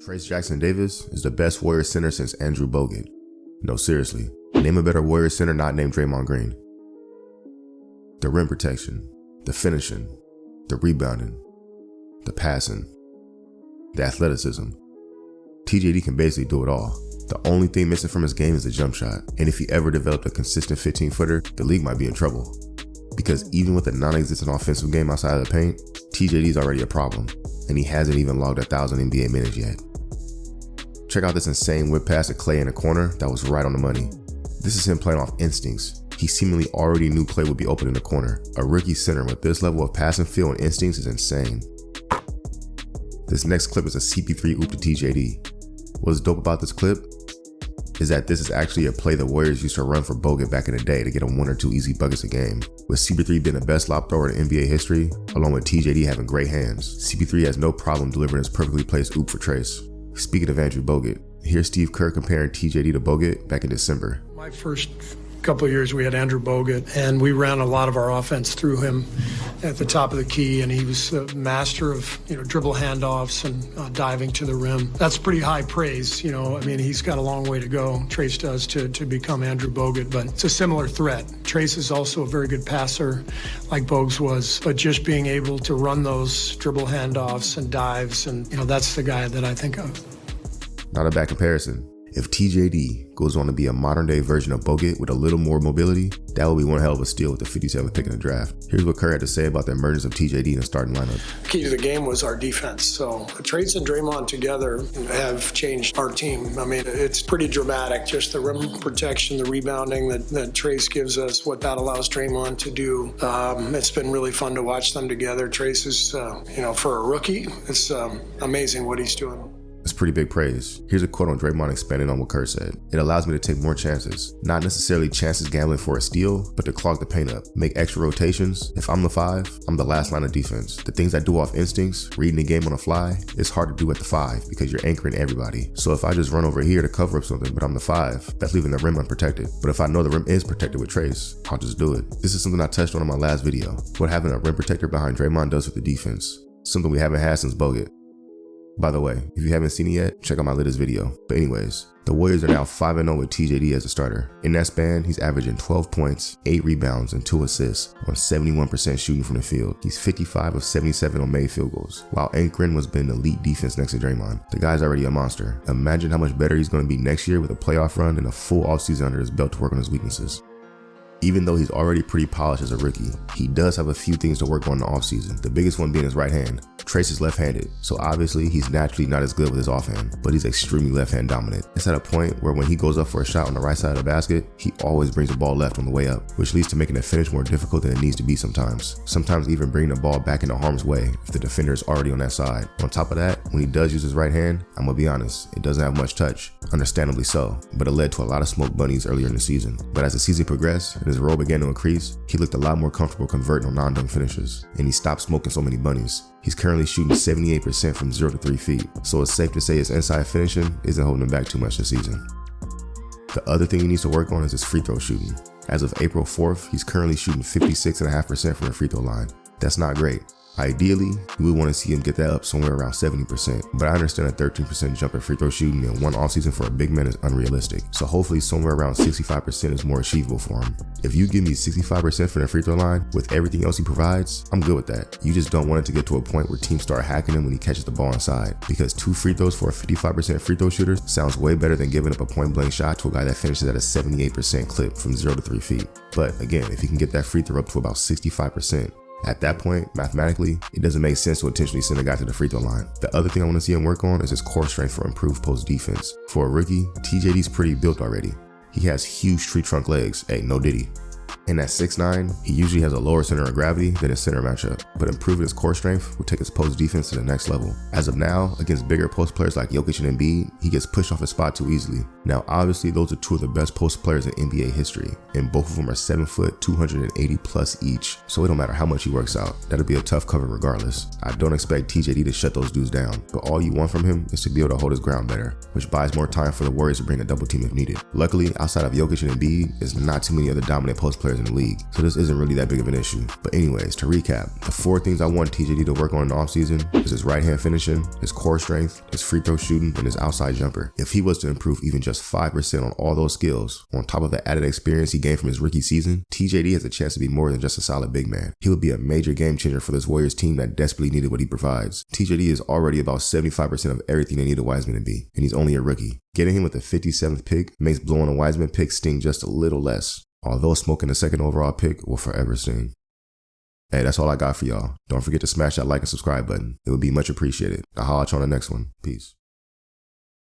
Trayce Jackson-Davis is the best Warriors center since Andrew Bogut. No, seriously, name a better Warriors center not named Draymond Green. The rim protection, the finishing, the rebounding, the passing, the athleticism. TJD can basically do it all. The only thing missing from his game is the jump shot, and if he ever developed a consistent 15-footer, the league might be in trouble. Because even with a non-existent offensive game outside of the paint, TJD is already a problem, and he hasn't even logged 1,000 NBA minutes yet. Check out this insane whip pass to Klay in the corner that was right on the money. This is him playing off instincts. He seemingly already knew Klay would be open in the corner. A rookie center with this level of passing feel and instincts is insane. This next clip is a CP3 oop to TJD. What's dope about this clip is that this is actually a play the Warriors used to run for Bogut back in the day to get him 1 or 2 easy buckets a game. With CP3 being the best lob thrower in NBA history, along with TJD having great hands, CP3 has no problem delivering his perfectly placed oop for Trayce. Speaking of Andrew Bogut, here's Steve Kerr comparing TJD to Bogut back in December. My first couple of years we had Andrew Bogut, and we ran a lot of our offense through him at the top of the key, and he was a master of dribble handoffs and diving to the rim. That's pretty high praise. I mean, he's got a long way to go, Trayce does, to become Andrew Bogut, but it's a similar threat. Trayce is also a very good passer, like Bogues was, but just being able to run those dribble handoffs and dives, and that's the guy that I think of. Not a bad comparison. If TJD goes on to be a modern-day version of Bogut with a little more mobility, that would be one hell of a steal with the 57th pick in the draft. Here's what Kerr had to say about the emergence of TJD in the starting lineup. The key to the game was our defense. So Trayce and Draymond together have changed our team. I mean, it's pretty dramatic. Just the rim protection, the rebounding that Trayce gives us, what that allows Draymond to do. It's been really fun to watch them together. Trayce is, for a rookie, it's amazing what he's doing. It's pretty big praise. Here's a quote on Draymond expanding on what Kerr said. It allows me to take more chances. Not necessarily chances gambling for a steal, but to clog the paint up. Make extra rotations. If I'm the 5, I'm the last line of defense. The things I do off instincts, reading the game on the fly, it's hard to do at the 5 because you're anchoring everybody. So if I just run over here to cover up something, but I'm the 5, that's leaving the rim unprotected. But if I know the rim is protected with Trayce, I'll just do it. This is something I touched on in my last video. What having a rim protector behind Draymond does with the defense. Something we haven't had since Bogut. By the way, if you haven't seen it yet, check out my latest video. But anyways, the Warriors are now 5-0 with TJD as a starter. In that span, he's averaging 12 points, 8 rebounds, and 2 assists on 71% shooting from the field. He's 55 of 77 on made field goals, while anchoring was been elite defense next to Draymond. The guy's already a monster. Imagine how much better he's going to be next year with a playoff run and a full offseason under his belt to work on his weaknesses. Even though he's already pretty polished as a rookie, he does have a few things to work on in the offseason, the biggest one being his right hand. Trayce is left-handed, so obviously he's naturally not as good with his offhand, but he's extremely left-hand dominant. It's at a point where when he goes up for a shot on the right side of the basket, he always brings the ball left on the way up, which leads to making the finish more difficult than it needs to be sometimes. Sometimes even bringing the ball back into harm's way if the defender is already on that side. On top of that, when he does use his right hand, I'm gonna be honest, it doesn't have much touch, understandably so, but it led to a lot of smoke bunnies earlier in the season. But as the season progressed and his role began to increase, he looked a lot more comfortable converting on non-dunk finishes, and he stopped smoking so many bunnies. He's currently shooting 78% from 0 to 3 feet, so it's safe to say his inside finishing isn't holding him back too much this season. The other thing he needs to work on is his free throw shooting. As of April 4th, he's currently shooting 56.5% from the free throw line. That's not great. Ideally, we would want to see him get that up somewhere around 70%, but I understand a 13% jump in free throw shooting in one offseason for a big man is unrealistic, so hopefully somewhere around 65% is more achievable for him. If you give me 65% from the free throw line with everything else he provides, I'm good with that. You just don't want it to get to a point where teams start hacking him when he catches the ball inside, because 2 free throws for a 55% free throw shooter sounds way better than giving up a point blank shot to a guy that finishes at a 78% clip from 0 to 3 feet. But again, if he can get that free throw up to about 65%, at that point, mathematically, it doesn't make sense to intentionally send a guy to the free throw line. The other thing I want to see him work on is his core strength for improved post defense. For a rookie, TJD's pretty built already. He has huge tree trunk legs, hey, no diddy. And at 6'9", he usually has a lower center of gravity than his center matchup, but improving his core strength will take his post defense to the next level. As of now, against bigger post players like Jokic and Embiid, he gets pushed off his spot too easily. Now, obviously, those are 2 of the best post players in NBA history, and both of them are 7 foot, 280 plus each, so it don't matter how much he works out. That'll be a tough cover regardless. I don't expect TJD to shut those dudes down, but all you want from him is to be able to hold his ground better, which buys more time for the Warriors to bring a double team if needed. Luckily, outside of Jokic and Embiid, there's not too many other dominant post players players in the league, so this isn't really that big of an issue. But anyways, to recap, the 4 things I want TJD to work on in the offseason is his right hand finishing, his core strength, his free throw shooting, and his outside jumper. If he was to improve even just 5% on all those skills, on top of the added experience he gained from his rookie season, TJD has a chance to be more than just a solid big man. He would be a major game changer for this Warriors team that desperately needed what he provides. TJD is already about 75% of everything they need a Wiseman to be, and he's only a rookie. Getting him with the 57th pick makes blowing a Wiseman pick sting just a little less, although smoking the 2nd overall pick will forever sting. Hey, that's all I got for y'all. Don't forget to smash that like and subscribe button. It would be much appreciated. I'll holler at you on the next one. Peace.